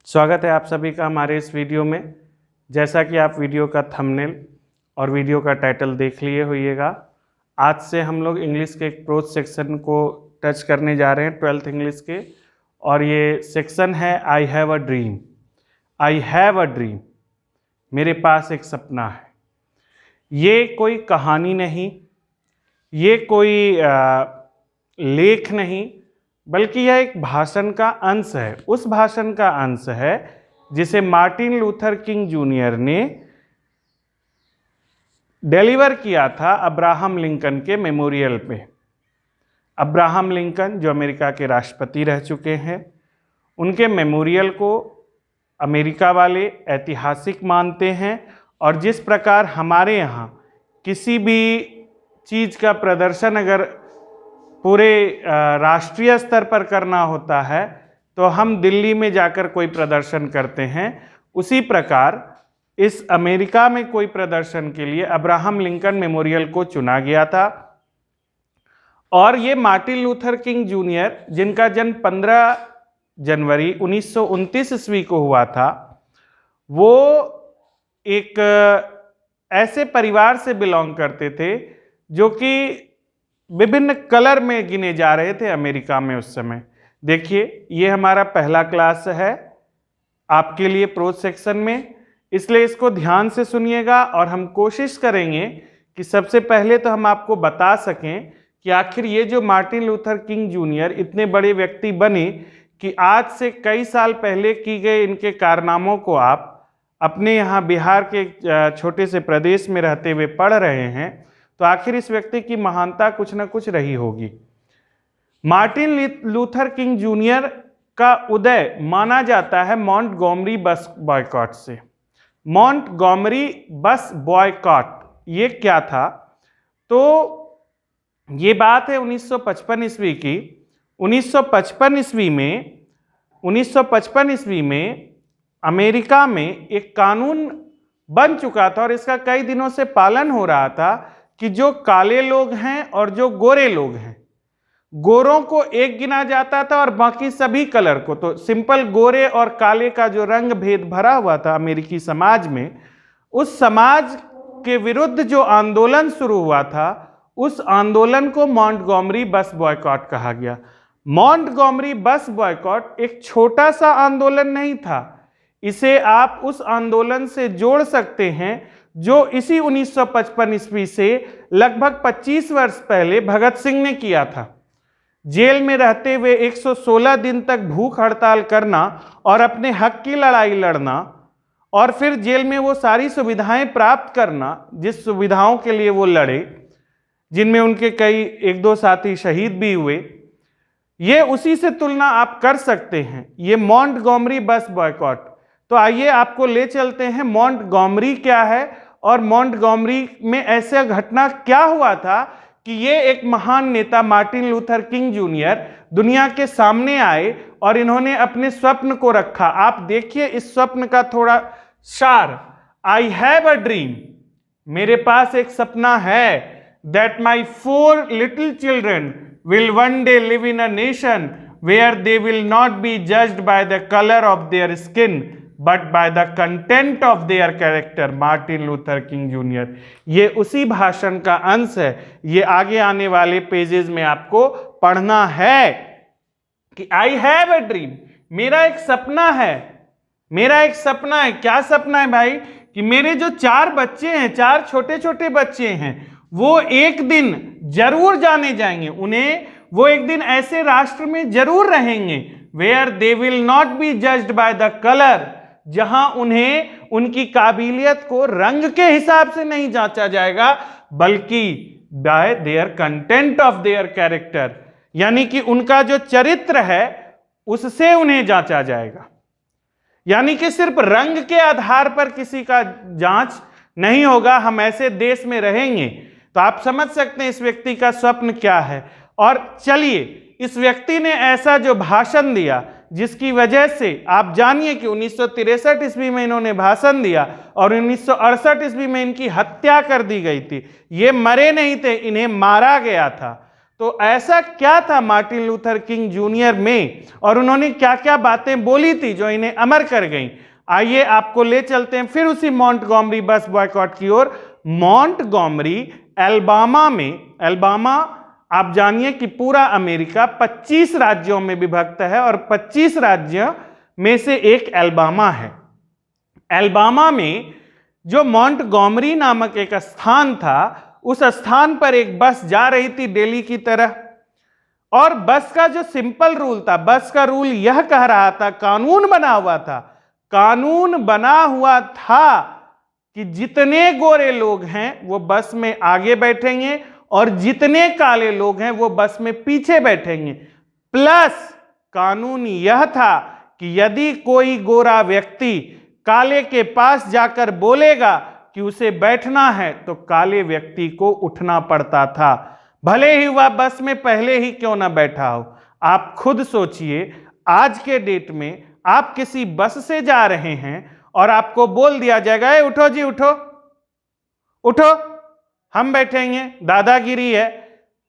स्वागत है आप सभी का हमारे इस वीडियो में। जैसा कि आप वीडियो का थंबनेल और वीडियो का टाइटल देख लिए होइएगा, आज से हम लोग इंग्लिश के एक प्रोज सेक्शन को टच करने जा रहे हैं, 12th इंग्लिश के। और ये सेक्शन है I have a dream. I have a dream, मेरे पास एक सपना है। ये कोई कहानी नहीं, ये कोई लेख नहीं, बल्कि यह एक भाषण का अंश है। उस भाषण का अंश है जिसे मार्टिन लूथर किंग जूनियर ने डिलीवर किया था अब्राहम लिंकन के मेमोरियल पे। अब्राहम लिंकन जो अमेरिका के राष्ट्रपति रह चुके हैं, उनके मेमोरियल को अमेरिका वाले ऐतिहासिक मानते हैं। और जिस प्रकार हमारे यहाँ किसी भी चीज़ का प्रदर्शन अगर पूरे राष्ट्रीय स्तर पर करना होता है तो हम दिल्ली में जाकर कोई प्रदर्शन करते हैं, उसी प्रकार इस अमेरिका में कोई प्रदर्शन के लिए अब्राहम लिंकन मेमोरियल को चुना गया था। और ये मार्टिन लूथर किंग जूनियर, जिनका जन्म 15 जनवरी 1929 ईस्वी को हुआ था, वो एक ऐसे परिवार से बिलोंग करते थे जो कि विभिन्न कलर में गिने जा रहे थे अमेरिका में उस समय। देखिए, ये हमारा पहला क्लास है आपके लिए प्रोज सेक्शन में, इसलिए इसको ध्यान से सुनिएगा। और हम कोशिश करेंगे कि सबसे पहले तो हम आपको बता सकें कि आखिर ये जो मार्टिन लूथर किंग जूनियर इतने बड़े व्यक्ति बने कि आज से कई साल पहले की गए इनके कारनामों को आप अपने यहाँ बिहार के छोटे से प्रदेश में रहते हुए पढ़ रहे हैं, तो आखिर इस व्यक्ति की महानता कुछ न कुछ रही होगी। मार्टिन लूथर किंग जूनियर का उदय माना जाता है मॉन्टगोमरी बस बॉयकॉट से। मॉन्टगोमरी बस बॉयकॉट ये क्या था? तो ये बात है 1955 ईस्वी की। 1955 ईस्वी में अमेरिका में एक कानून बन चुका था और इसका कई दिनों से पालन हो रहा था कि जो काले लोग हैं और जो गोरे लोग हैं, गोरों को एक गिना जाता था और बाकी सभी कलर को। तो सिंपल गोरे और काले का जो रंग भेद भरा हुआ था अमेरिकी समाज में, उस समाज के विरुद्ध जो आंदोलन शुरू हुआ था, उस आंदोलन को मॉन्टगोमरी बस बॉयकॉट कहा गया। मॉन्टगोमरी बस बॉयकॉट एक छोटा सा आंदोलन नहीं था, इसे आप उस आंदोलन से जोड़ सकते हैं जो इसी 1955 ईस्वी से लगभग 25 वर्ष पहले भगत सिंह ने किया था। जेल में रहते हुए 116 दिन तक भूख हड़ताल करना और अपने हक की लड़ाई लड़ना, और फिर जेल में वो सारी सुविधाएं प्राप्त करना जिस सुविधाओं के लिए वो लड़े, जिनमें उनके कई एक दो साथी शहीद भी हुए, ये उसी से तुलना आप कर सकते हैं। ये मॉन्टगोमरी बस बॉयकॉट। तो आइए आपको ले चलते हैं मॉन्टगोमरी क्या है और मॉन्टगोमरी में ऐसा घटना क्या हुआ था कि ये एक महान नेता मार्टिन लूथर किंग जूनियर दुनिया के सामने आए और इन्होंने अपने स्वप्न को रखा। आप देखिए इस स्वप्न का थोड़ा सार। आई हैव अ ड्रीम, मेरे पास एक सपना है, that my 4 little children will one day live in a nation where they will not be judged by the colour of their skin but by the content of their character. Martin Luther King Junior. ये उसी भाषण का अंश है। ये आगे आने वाले पेजेस में आपको पढ़ना है कि आई हैव अ ड्रीम, मेरा एक सपना है, मेरा एक सपना है। क्या सपना है भाई? कि मेरे जो 4 बच्चे हैं, 4 छोटे छोटे बच्चे हैं, वो एक दिन जरूर जाने जाएंगे। उन्हें वो एक दिन ऐसे राष्ट्र में जरूर रहेंगे where they will not be judged by the colour, जहां उन्हें उनकी काबिलियत को रंग के हिसाब से नहीं जांचा जाएगा, बल्कि bye their content of their character, यानी कि उनका जो चरित्र है उससे उन्हें जांचा जाएगा। यानी कि सिर्फ रंग के आधार पर किसी का जांच नहीं होगा। हम ऐसे देश में रहेंगे। तो आप समझ सकते हैं इस व्यक्ति का स्वप्न क्या है। और चलिए, इस व्यक्ति ने ऐसा जो भाषण दिया जिसकी वजह से आप जानिए कि 1963 ईस्वी में इन्होंने भाषण दिया और 1968 ईस्वी में इनकी हत्या कर दी गई थी। ये मरे नहीं थे, इन्हें मारा गया था। तो ऐसा क्या था मार्टिन लूथर किंग जूनियर में और उन्होंने क्या क्या बातें बोली थी जो इन्हें अमर कर गईं। आइए आपको ले चलते हैं फिर उसी मॉन्टगोमरी बस बॉयकॉट की ओर। मॉन्टगोमरी अल्बामा में, अल्बामा आप जानिए कि पूरा अमेरिका 25 राज्यों में विभक्त है और 25 राज्यों में से एक अल्बामा है। अल्बामा में जो मॉन्टगोमरी नामक एक स्थान था, उस स्थान पर एक बस जा रही थी दिल्ली की तरह, और बस का जो सिंपल रूल था, बस का रूल यह कह रहा था, कानून बना हुआ था, कानून बना हुआ था कि जितने गोरे लोग हैं वो बस में आगे बैठेंगे और जितने काले लोग हैं वो बस में पीछे बैठेंगे। प्लस कानून यह था कि यदि कोई गोरा व्यक्ति काले के पास जाकर बोलेगा कि उसे बैठना है तो काले व्यक्ति को उठना पड़ता था, भले ही वह बस में पहले ही क्यों ना बैठा हो। आप खुद सोचिए, आज के डेट में आप किसी बस से जा रहे हैं और आपको बोल दिया जाएगा, ए उठो जी उठो, उठो हम बैठेंगे, दादागिरी है,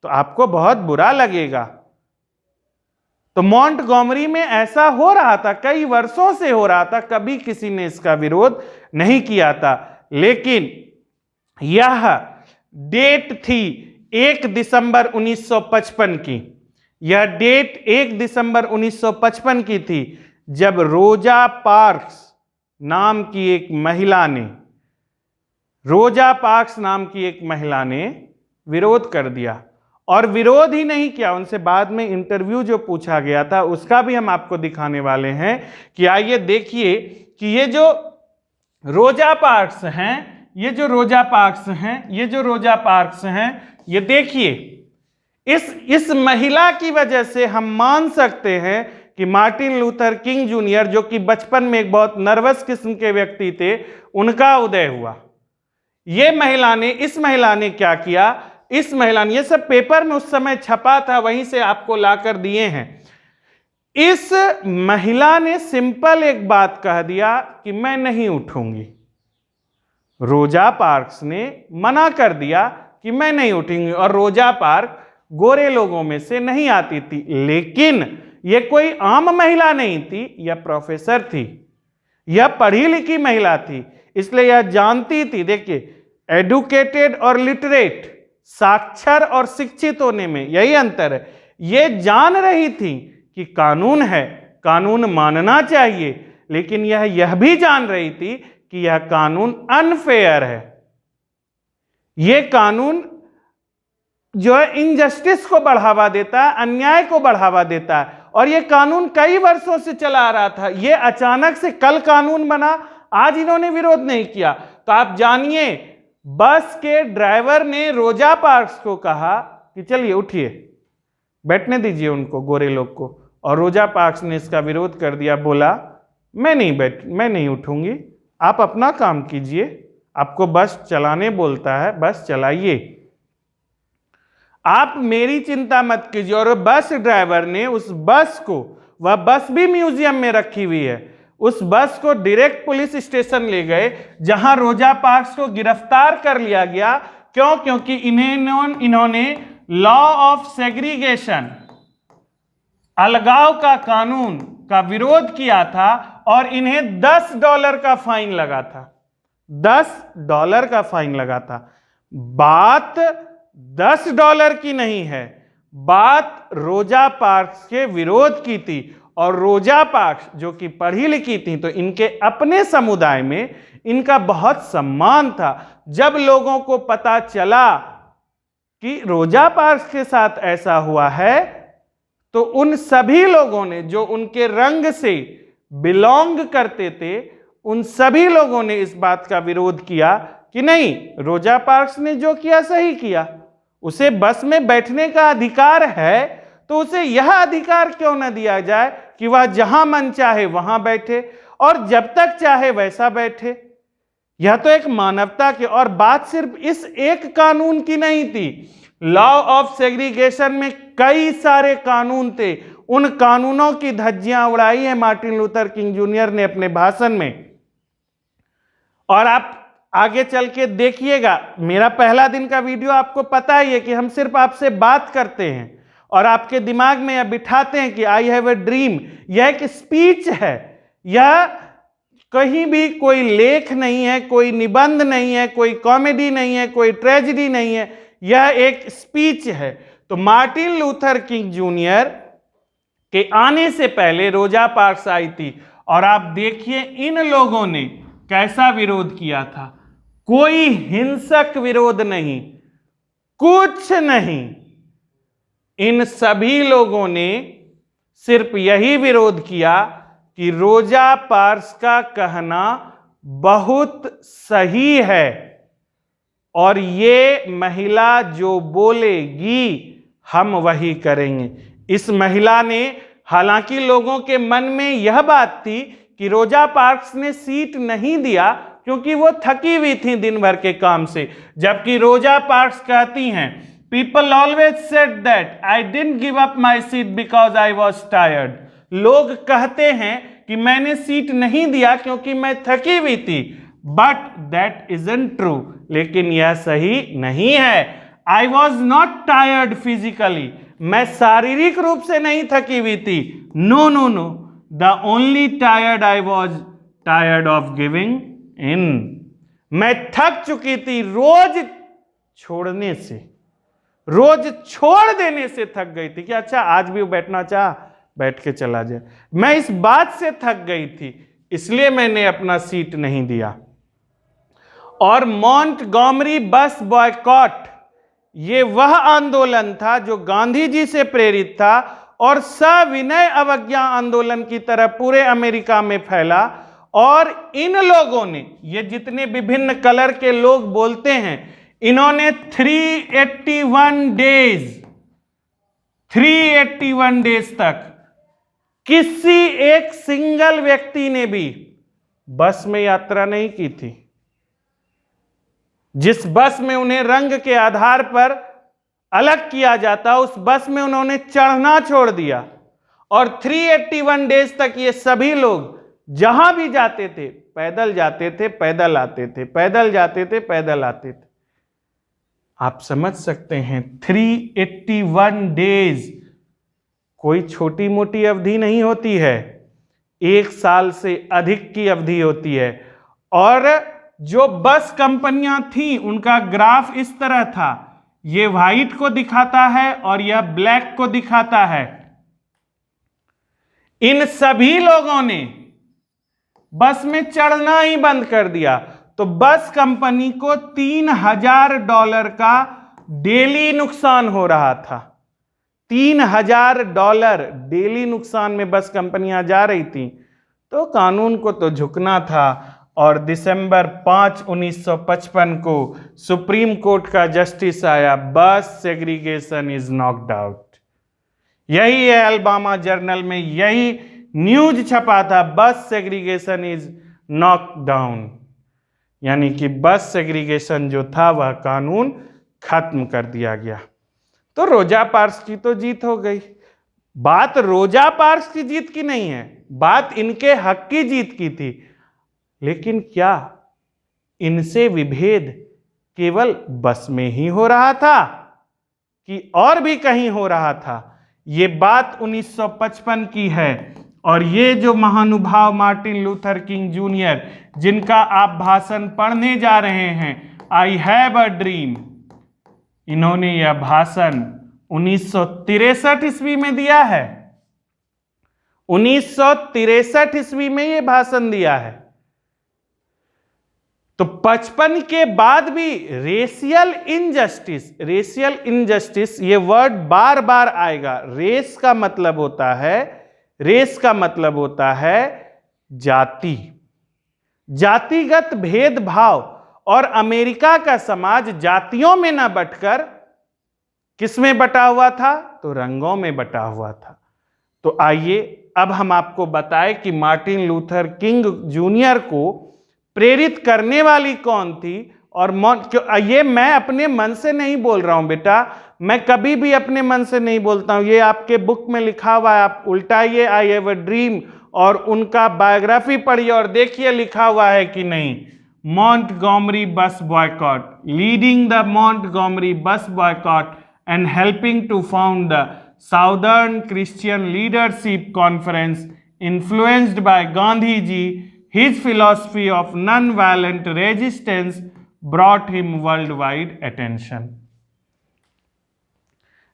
तो आपको बहुत बुरा लगेगा। तो मॉन्टगोमरी में ऐसा हो रहा था, कई वर्षों से हो रहा था, कभी किसी ने इसका विरोध नहीं किया था। लेकिन यह डेट थी 1 दिसंबर 1955 की, यह डेट 1 दिसंबर 1955 की थी, जब रोजा पार्क्स नाम की एक महिला ने, रोजा पार्क्स नाम की एक महिला ने विरोध कर दिया। और विरोध ही नहीं किया, उनसे बाद में इंटरव्यू जो पूछा गया था उसका भी हम आपको दिखाने वाले हैं कि आइए देखिए कि ये जो रोजा पार्क्स हैं, ये जो रोजा पार्क्स हैं, ये जो रोजा पार्क्स हैं, ये देखिए, इस महिला की वजह से हम मान सकते हैं कि मार्टिन लूथर किंग जूनियर, जो कि बचपन में एक बहुत नर्वस किस्म के व्यक्ति थे, उनका उदय हुआ। ये महिला ने, इस महिला ने क्या किया, इस महिला ने, ये सब पेपर में उस समय छपा था, वहीं से आपको लाकर दिए हैं। इस महिला ने सिंपल एक बात कह दिया कि मैं नहीं उठूंगी। रोजा पार्क्स ने मना कर दिया कि मैं नहीं उठूंगी, और रोजा पार्क गोरे लोगों में से नहीं आती थी। लेकिन यह कोई आम महिला नहीं थी, यह प्रोफेसर थी, यह पढ़ी लिखी महिला थी, इसलिए यह जानती थी। देखिए, एडुकेटेड और लिटरेट, साक्षर और शिक्षित होने में यही अंतर है। यह जान रही थी कि कानून है, कानून मानना चाहिए, लेकिन यह भी जान रही थी कि यह कानून अनफेयर है, यह कानून जो है इनजस्टिस को बढ़ावा देता है, अन्याय को बढ़ावा देता है, और यह कानून कई वर्षों से चला आ रहा था। यह अचानक से कल कानून बना, आज इन्होंने विरोध नहीं किया। तो आप जानिए, बस के ड्राइवर ने रोजा पार्क्स को कहा कि चलिए उठिए, बैठने दीजिए उनको, गोरे लोग को, और रोजा पार्क्स ने इसका विरोध कर दिया, बोला मैं नहीं उठूंगी, आप अपना काम कीजिए, आपको बस चलाने बोलता है, बस चलाइए, आप मेरी चिंता मत कीजिए। और बस ड्राइवर ने उस बस को, वह बस भी म्यूजियम में रखी हुई है, उस बस को डायरेक्ट पुलिस स्टेशन ले गए, जहां रोजा पार्क्स को गिरफ्तार कर लिया गया। क्यों? क्योंकि इन्होंने लॉ ऑफ सेग्रीगेशन, अलगाव का कानून का विरोध किया था, और इन्हें $10 का फाइन लगा था, $10 का फाइन लगा था। बात $10 की नहीं है, बात रोजा पार्क्स के विरोध की थी। और रोजा पार्क्स जो कि पढ़ी लिखी थी, तो इनके अपने समुदाय में इनका बहुत सम्मान था। जब लोगों को पता चला कि रोजा पार्क्स के साथ ऐसा हुआ है, तो उन सभी लोगों ने जो उनके रंग से बिलोंग करते थे, उन सभी लोगों ने इस बात का विरोध किया कि नहीं, रोजा पार्क्स ने जो किया सही किया, उसे बस में बैठने का अधिकार है, तो उसे यह अधिकार क्यों न दिया जाए कि वह जहां मन चाहे वहां बैठे और जब तक चाहे वैसा बैठे। यह तो एक मानवता की, और बात सिर्फ इस एक कानून की नहीं थी। लॉ ऑफ सेग्रीगेशन में कई सारे कानून थे, उन कानूनों की धज्जियां उड़ाई है मार्टिन लूथर किंग जूनियर ने अपने भाषण में। और आगे चल के देखिएगा। मेरा पहला दिन का वीडियो आपको पता ही है कि हम सिर्फ आपसे बात करते हैं और आपके दिमाग में यह बिठाते हैं कि आई हैव ए ड्रीम। यह एक स्पीच है, यह कहीं भी कोई लेख नहीं है, कोई निबंध नहीं है, कोई कॉमेडी नहीं है, कोई ट्रेजेडी नहीं है, यह एक स्पीच है। तो मार्टिन लूथर किंग जूनियर के आने से पहले रोजा पार्क्स आई थी और आप देखिए इन लोगों ने कैसा विरोध किया था। कोई हिंसक विरोध नहीं, कुछ नहीं। इन सभी लोगों ने सिर्फ यही विरोध किया कि रोजा पार्क्स का कहना बहुत सही है और ये महिला जो बोलेगी हम वही करेंगे। इस महिला ने, हालांकि लोगों के मन में यह बात थी कि रोजा पार्क्स ने सीट नहीं दिया क्योंकि वो थकी हुई थी दिन भर के काम से, जबकि रोजा पार्क्स कहती हैं people always said that I didn't give up my seat because I was tired. लोग कहते हैं कि मैंने सीट नहीं दिया क्योंकि मैं थकी हुई थी, बट दैट इजंट ट्रू। लेकिन यह सही नहीं है। I was not tired physically, मैं शारीरिक रूप से नहीं थकी हुई थी। No no no, the only tired I was tired of giving in. मैं थक चुकी थी रोज छोड़ने से, रोज छोड़ देने से थक गई थी कि अच्छा आज भी वो बैठना चाह, बैठ के चला जाए। मैं इस बात से थक गई थी, इसलिए मैंने अपना सीट नहीं दिया। और मॉन्टगोमरी बस बॉयकॉट, ये वह आंदोलन था जो गांधी जी से प्रेरित था और सविनय अवज्ञा आंदोलन की तरह पूरे अमेरिका में फैला। और इन लोगों ने, ये जितने विभिन्न कलर के लोग बोलते हैं, इन्होंने 381 डेज तक किसी एक सिंगल व्यक्ति ने भी बस में यात्रा नहीं की थी। जिस बस में उन्हें रंग के आधार पर अलग किया जाता, उस बस में उन्होंने चढ़ना छोड़ दिया। और 381 डेज तक ये सभी लोग जहां भी जाते थे पैदल जाते थे, पैदल आते थे, पैदल जाते थे, पैदल आते थे। आप समझ सकते हैं 381 डेज कोई छोटी मोटी अवधि नहीं होती है, 1 साल से अधिक की अवधि होती है। और जो बस कंपनियां थी उनका ग्राफ इस तरह था, ये व्हाइट को दिखाता है और यह ब्लैक को दिखाता है। इन सभी लोगों ने बस में चढ़ना ही बंद कर दिया, तो बस कंपनी को $3000 का डेली नुकसान हो रहा था। $3000 डेली नुकसान में बस कंपनियां जा रही थी। तो कानून को तो झुकना था और दिसंबर 5, 1955 को सुप्रीम कोर्ट का जस्टिस आया, बस सेग्रीगेशन इज नॉक्ड आउट। यही है अल्बामा जर्नल में यही न्यूज छपा था, बस सेग्रीगेशन इज नॉक्ड डाउन, यानी कि बस सेग्रीगेशन जो था वह कानून खत्म कर दिया गया। तो रोजा पार्क्स की तो जीत हो गई। बात रोजा पार्क्स की जीत की नहीं है, बात इनके हक की जीत की थी। लेकिन क्या इनसे विभेद केवल बस में ही हो रहा था कि और भी कहीं हो रहा था? ये बात 1955 की है। और ये जो महानुभाव मार्टिन लूथर किंग जूनियर, जिनका आप भाषण पढ़ने जा रहे हैं, आई हैव अ ड्रीम, इन्होंने यह भाषण 1963 ईस्वी में दिया है। 1963 ईस्वी में यह भाषण दिया है। तो 55 के बाद भी रेशियल इनजस्टिस ये वर्ड बार बार आएगा। रेस का मतलब होता है जाति, जातिगत भेदभाव। और अमेरिका का समाज जातियों में ना बंटकर किस में बटा हुआ था? तो रंगों में बटा हुआ था। तो आइए अब हम आपको बताएं कि मार्टिन लूथर किंग जूनियर को प्रेरित करने वाली कौन थी। और ये मैं अपने मन से नहीं बोल रहा हूं बेटा, मैं कभी भी अपने मन से नहीं बोलता हूं। ये आपके बुक में लिखा हुआ है, आप उल्टाइए आई हैव अ ड्रीम और उनका बायोग्राफी पढ़िए और देखिए लिखा हुआ है कि नहीं। Montgomery bus boycott, leading the Montgomery bus boycott and helping to found the Southern Christian Leadership Conference, influenced by Gandhi ji. His philosophy of non-violent resistance brought him worldwide attention.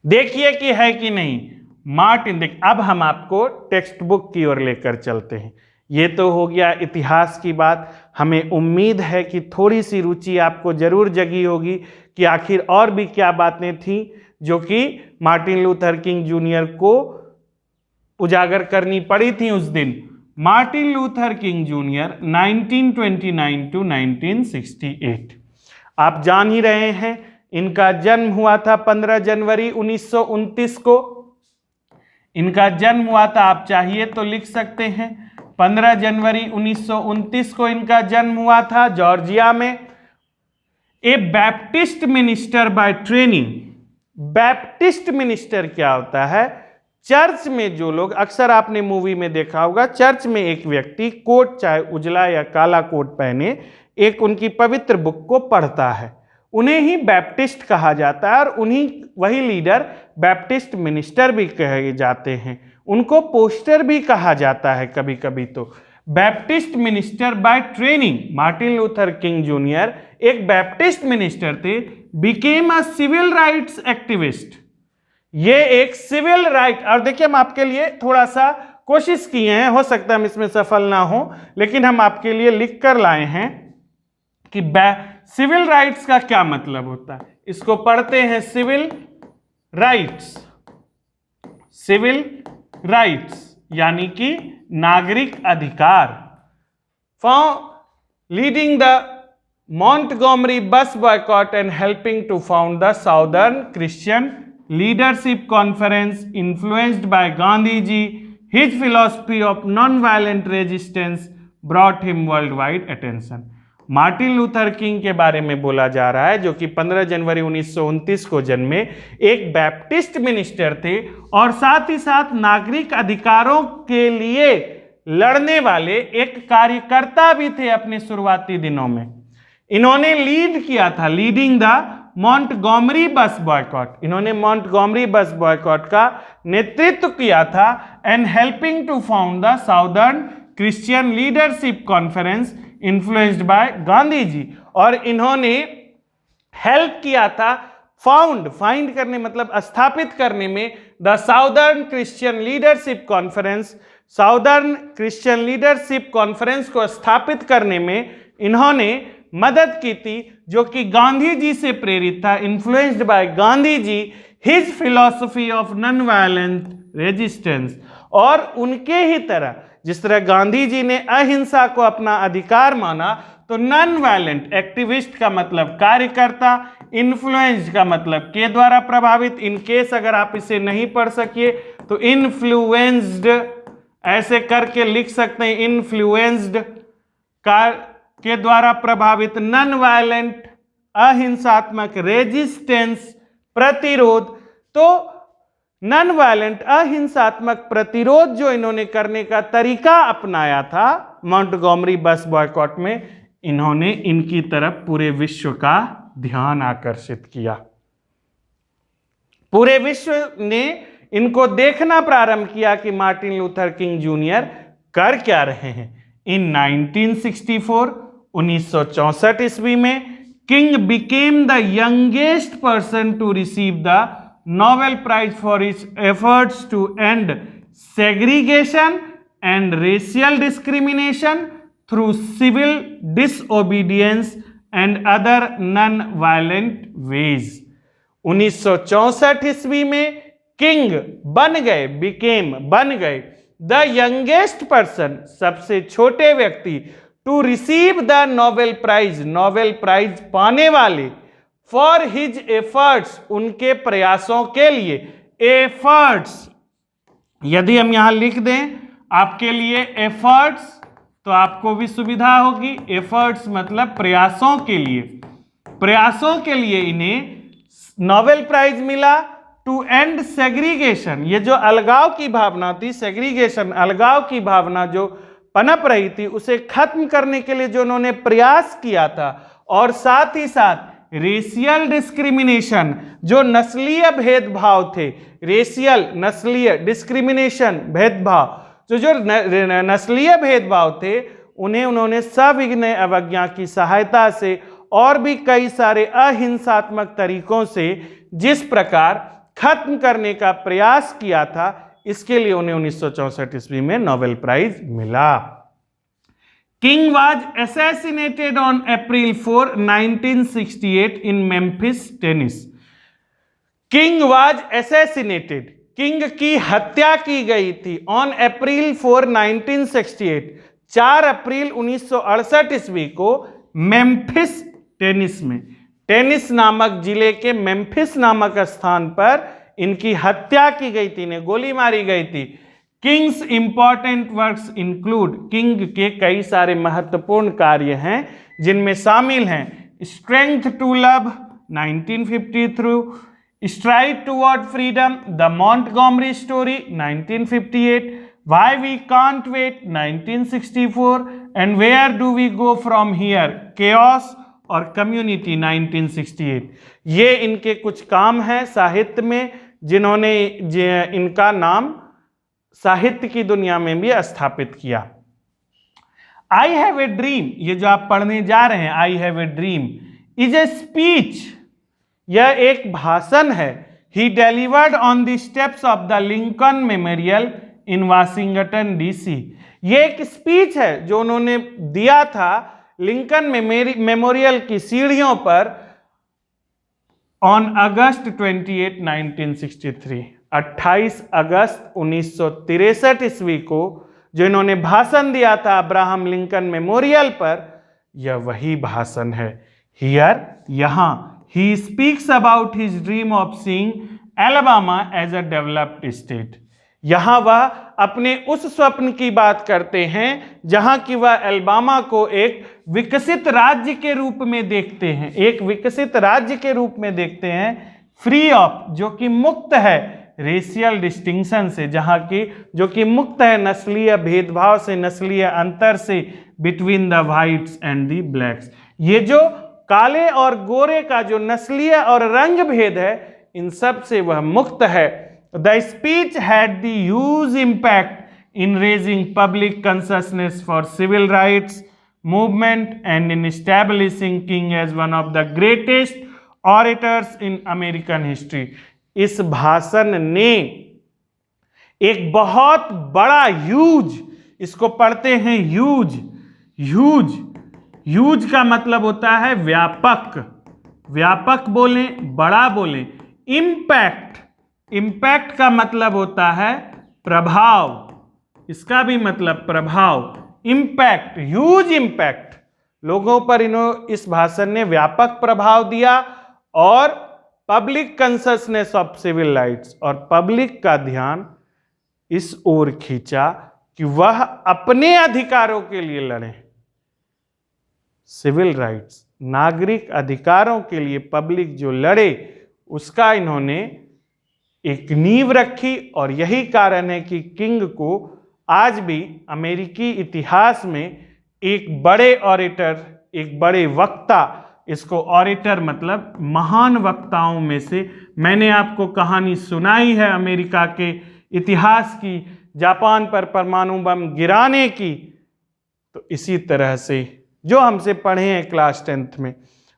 देखिए कि है कि नहीं मार्टिन। देख, अब हम आपको text book की ओर लेकर चलते हैं। ये तो हो गया इतिहास की बात। हमें उम्मीद है कि थोड़ी सी रुचि आपको जरूर जगी होगी कि आखिर और भी क्या बातें थीं जो कि मार्टिन लूथर किंग जूनियर को उजागर करनी पड़ी थी उस दिन। Martin Luther King junior 1929 to 1968। आप जान ही रहे हैं इनका जन्म हुआ था 15 जनवरी 1929 को। इनका जन्म हुआ था, आप चाहिए तो लिख सकते हैं, 15 जनवरी 1929 को इनका जन्म हुआ था जॉर्जिया में। A Baptist minister by training. Baptist minister क्या होता है? चर्च में जो लोग, अक्सर आपने मूवी में देखा होगा, चर्च में एक व्यक्ति कोट, चाहे उजला या काला कोट पहने, एक उनकी पवित्र बुक को पढ़ता है, उन्हें ही बैप्टिस्ट कहा जाता है। और उन्हीं वही लीडर बैप्टिस्ट मिनिस्टर भी कहे जाते हैं। उनको पोस्टर भी कहा जाता है कभी कभी। तो Baptist minister by training, Martin Luther King Junior एक बैप्टिस्ट मिनिस्टर थे। Became a civil rights activist. ये एक सिविल राइट, और देखिए हम आपके लिए थोड़ा सा कोशिश किए हैं, हो सकता है हम इसमें सफल ना हो, लेकिन हम आपके लिए लिख कर लाए हैं कि सिविल राइट्स का क्या मतलब होता है। इसको पढ़ते हैं सिविल राइट्स। सिविल राइट्स यानी कि नागरिक अधिकार। For leading the Montgomery bus boycott and helping to found the Southern Christian Leadership Conference, influenced by Gandhi ji. His philosophy of non-violent resistance brought him worldwide attention. Martin Luther king के बारे में बोला जा रहा है, जो कि 15 जनवरी 1929 को जन्मे, एक बैप्टिस्ट मिनिस्टर थे और साथ ही साथ नागरिक अधिकारों के लिए लड़ने वाले एक कार्यकर्ता भी थे अपने शुरुआती दिनों में। इन्होंने लीड किया था, leading the Montgomery bus boycott. इन्होंने मॉन्टगोमरी बस बॉयकॉट का नेतृत्व किया था। And helping to found the Southern Christian Leadership Conference, influenced by Gandhi ji. और इन्होंने हेल्प किया था, फाइंड करने मतलब स्थापित करने में, the Southern Christian Leadership conference. Southern Christian Leadership conference को स्थापित करने में इन्होंने मदद की थी, जो कि गांधी जी से प्रेरित था, influenced by Gandhi ji. His philosophy of non violent resistance. और उनके ही तरह, जिस तरह गांधी जी ने अहिंसा को अपना अधिकार माना, तो नॉन वायलेंट, एक्टिविस्ट का मतलब कार्यकर्ता, इन्फ्लुएंस्ड का मतलब के द्वारा प्रभावित। इन केस अगर आप इसे नहीं पढ़ सकिए तो इन्फ्लुएंस्ड ऐसे करके लिख सकते हैं, इन्फ्लुएंस्ड के द्वारा प्रभावित, नॉन वायलेंट अहिंसात्मक, रेजिस्टेंस प्रतिरोध। तो नॉन वायलेंट अहिंसात्मक प्रतिरोध जो इन्होंने करने का तरीका अपनाया था मॉन्टगोमरी बस बॉयकॉट में, इन्होंने इनकी तरफ पूरे विश्व का ध्यान आकर्षित किया। पूरे विश्व ने इनको देखना प्रारंभ किया कि मार्टिन लूथर किंग जूनियर कर क्या रहे हैं। इन 1964 1964 ईस्वी में King became the youngest person to receive the Nobel Prize for his efforts to end segregation and racial discrimination through civil disobedience and other non violent ways. 1964 ईस्वी में king बन गए द यंगेस्ट पर्सन, सबसे छोटे व्यक्ति, to receive the Nobel Prize पाने वाले, for his efforts, उनके प्रयासों के लिए। एफर्ट्स, यदि हम यहां लिख दें आपके लिए एफर्ट्स, तो आपको भी सुविधा होगी। एफर्ट्स मतलब प्रयासों के लिए। प्रयासों के लिए इन्हें नोबेल प्राइज मिला। टू एंड सेग्रीगेशन, ये जो अलगाव की भावना थी, सेग्रीगेशन अलगाव की भावना जो पनप रही थी उसे खत्म करने के लिए जो उन्होंने प्रयास किया था, और साथ ही साथ रेशियल डिस्क्रिमिनेशन, जो नस्लीय भेदभाव थे, रेशियल नस्लीय डिस्क्रिमिनेशन भेदभाव, तो जो नस्लीय भेदभाव थे उन्हें उन्होंने सविनय अवज्ञा की सहायता से और भी कई सारे अहिंसात्मक तरीकों से जिस प्रकार खत्म करने का प्रयास किया था, इसके लिए उन्हें 1964 ईस्वी में नोबेल प्राइज मिला। King was assassinated on April 4, 1968 in Memphis, Tennessee. King was assassinated, king की हत्या की गई थी ऑन अप्रैल 4, 1968, 4 अप्रैल 1968 ईस्वी को मेम्फिस टेनिस में, टेनिस नामक जिले के मेम्फिस नामक स्थान पर इनकी हत्या की गई थी, इन्हें गोली मारी गई थी। King's important works include, King के कई सारे महत्वपूर्ण कार्य हैं जिनमें शामिल हैं strength to love 1953, stride toward freedom, the Montgomery story 1958, why we can't wait 1964 and where do we go from here, chaos और कम्युनिटी 1968। ये इनके कुछ काम हैं साहित्य में जिन्होंने इनका नाम साहित्य की दुनिया में भी स्थापित किया। आई हैव ए ड्रीम, ये जो आप पढ़ने जा रहे हैं, I have a dream is a speech, यह एक भाषण है। He delivered on the steps of the Lincoln Memorial in Washington DC, ये एक स्पीच है जो उन्होंने दिया था लिंकन मेमोरियल की सीढ़ियों पर ऑन अगस्त 28, 1963, 28 अगस्त 1963 ईस्वी को जो इन्होंने भाषण दिया था अब्राहम लिंकन मेमोरियल पर, यह वही भाषण है। हियर, यहाँ, ही speaks about his dream of seeing Alabama as a developed state, यहाँ वह अपने उस स्वप्न की बात करते हैं जहां कि वह एलबामा को एक विकसित राज्य के रूप में देखते हैं, एक विकसित राज्य के रूप में देखते हैं, फ्री ऑफ, जो कि मुक्त है रेशियल डिस्टिंक्शन से, जहां की जो कि मुक्त है नस्लीय भेदभाव से, नस्लीय अंतर से, between the whites and the blacks, ये जो काले और गोरे का जो नस्लीय और रंग भेद है, इन सब से वह मुक्त है। The speech had the huge impact in raising public consciousness for civil rights movement and in establishing King as one of the greatest orators in American history. इस भाषण ने एक बहुत बड़ा ह्यूज, इसको पढ़ते हैं ह्यूज, ह्यूज, ह्यूज का मतलब होता है व्यापक, व्यापक बोलें, बड़ा बोलें, इम्पैक्ट, इम्पैक्ट का मतलब होता है प्रभाव, इसका भी मतलब प्रभाव, इम्पैक्ट, ह्यूज इम्पैक्ट, लोगों पर इस भाषण ने व्यापक प्रभाव दिया और पब्लिक कंससनेस ऑफ सिविल राइट्स, और पब्लिक का ध्यान इस ओर खींचा कि वह अपने अधिकारों के लिए लड़े। सिविल राइट्स, नागरिक अधिकारों के लिए पब्लिक जो लड़े, उसका इन्होंने एक नींव रखी, और यही कारण है कि किंग को आज भी अमेरिकी इतिहास में एक बड़े ऑरेटर, एक बड़े वक्ता, इसको ऑरेटर मतलब महान वक्ताओं में से, मैंने आपको कहानी सुनाई है अमेरिका के इतिहास की, जापान पर परमाणु बम गिराने की, तो इसी तरह से जो हमसे पढ़े हैं क्लास 10th में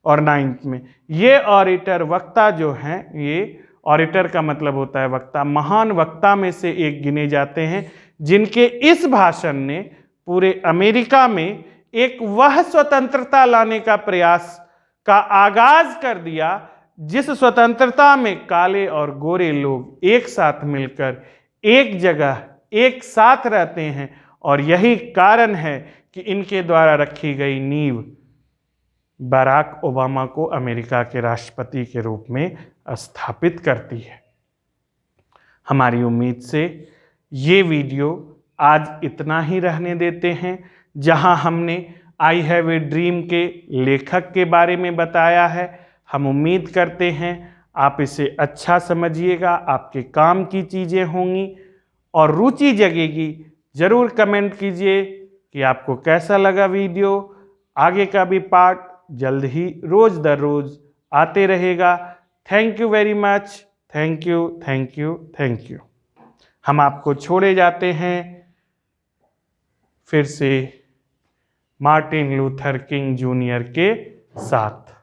और 9th में, ये ऑरेटर वक्ता जो हैं, ये ऑरेटर का मतलब होता है वक्ता, महान वक्ता में से एक गिने जाते हैं, जिनके इस भाषण ने पूरे अमेरिका में एक वह स्वतंत्रता लाने का प्रयास का आगाज कर दिया, जिस स्वतंत्रता में काले और गोरे लोग एक साथ मिलकर एक जगह एक साथ रहते हैं, और यही कारण है कि इनके द्वारा रखी गई नींव बराक ओबामा को अमेरिका के राष्ट्रपति के रूप में स्थापित करती है। हमारी उम्मीद से ये वीडियो आज इतना ही रहने देते हैं, जहां हमने आई हैव ए ड्रीम के लेखक के बारे में बताया है। हम उम्मीद करते हैं आप इसे अच्छा समझिएगा, आपके काम की चीज़ें होंगी और रुचि जगेगी। ज़रूर कमेंट कीजिए, कि आपको कैसा लगा वीडियो। आगे का भी पार्ट जल्द ही रोज दर रोज आते रहेगा। Thank you very much. Thank you, thank you, thank you. हम आपको छोड़े जाते हैं फिर से मार्टिन लूथर किंग जूनियर के साथ।